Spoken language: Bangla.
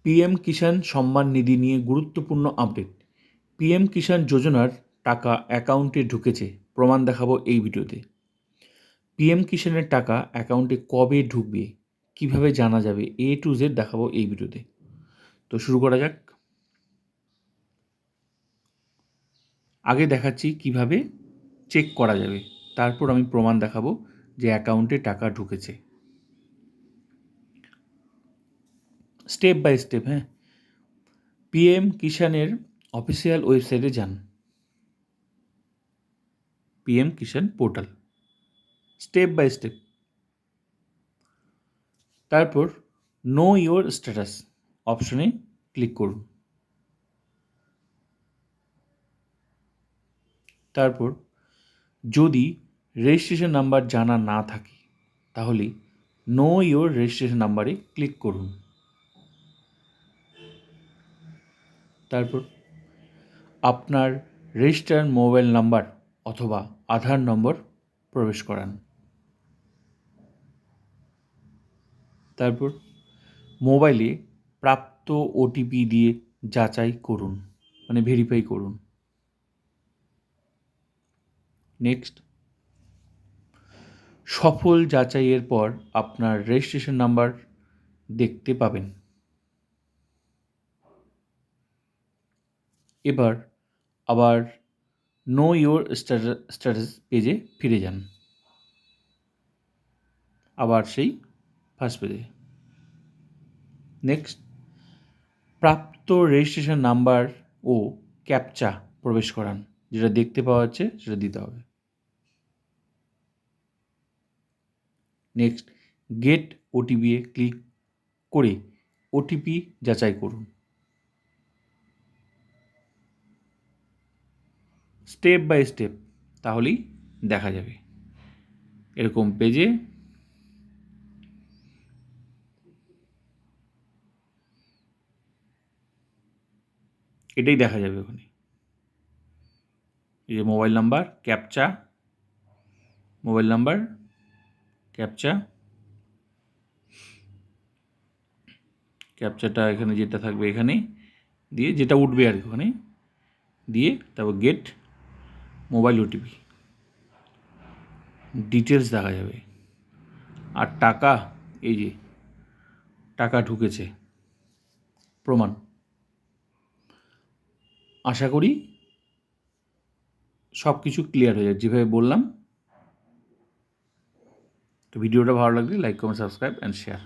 পিএম কিষাণ সম্মান নিধি নিয়ে গুরুত্বপূর্ণ আপডেট। পিএম কিষাণ যোজনার টাকা অ্যাকাউন্টে ঢুকেছে, প্রমাণ দেখাবো এই ভিডিওতে। পিএম কিষাণের টাকা অ্যাকাউন্টে কবে ঢুকবে, কিভাবে জানা যাবে, A to Z দেখাবো এই ভিডিওতে। তো শুরু করা যাক। আগে দেখাচ্ছি কিভাবে চেক করা যাবে, তারপর আমি প্রমাণ দেখাবো যে অ্যাকাউন্টে টাকা ঢুকেছে। Step by step. পিএম কিষাণের অফিসিয়াল ওয়েবসাইটে যান, PM Kisan portal, step by step. তারপর নো ইয়োর স্ট্যাটাস অপশনে ক্লিক করুন। তারপর যদি রেজিস্ট্রেশন নাম্বার জানা না থাকে তাহলে নো ইয়োর রেজিস্ট্রেশন নাম্বারে ক্লিক করুন। তারপর আপনার রেজিস্টার্ড মোবাইল নাম্বার অথবা আধার নম্বর প্রবেশ করান। তারপর মোবাইলে প্রাপ্ত ওটিপি দিয়ে যাচাই করুন, মানে ভেরিফাই করুন। নেক্সট, সফল যাচাইয়ের পর আপনার রেজিস্ট্রেশন নাম্বার দেখতে পাবেন। এবার আবার নো ইয়োর স্ট্যাটাস পেজে ফিরে যান, আবার সেই ফার্স্ট পেজে। নেক্সট, প্রাপ্ত রেজিস্ট্রেশন নাম্বার ও ক্যাপচা প্রবেশ করান, যেটা দেখতে পাওয়া যাচ্ছে সেটা দিতে হবে। নেক্সট, গেট ওটিপি এ ক্লিক করে ওটিপি যাচাই করুন। স্টেপ বাই স্টেপ, তাহলেই দেখা যাবে। এরকম পেজে এটাই দেখা যাবে। ওখানে এই যে mobile number, captcha, mobile number, captcha, ক্যাপচাটা এখানে যেটা থাকবে এখানে দিয়ে, যেটা উঠবে আর কি ওখানে দিয়ে, তারপর গেট মোবাইল ওটিপি, ডিটেলস দেখা যাবে। আর টাকা, এই যে টাকা ঢুকেছে, প্রমাণ। আশা করি সব কিছু ক্লিয়ার হয়ে যাবে যেভাবে বললাম। তো ভিডিওটা ভালো লাগলে like, comment, subscribe and share.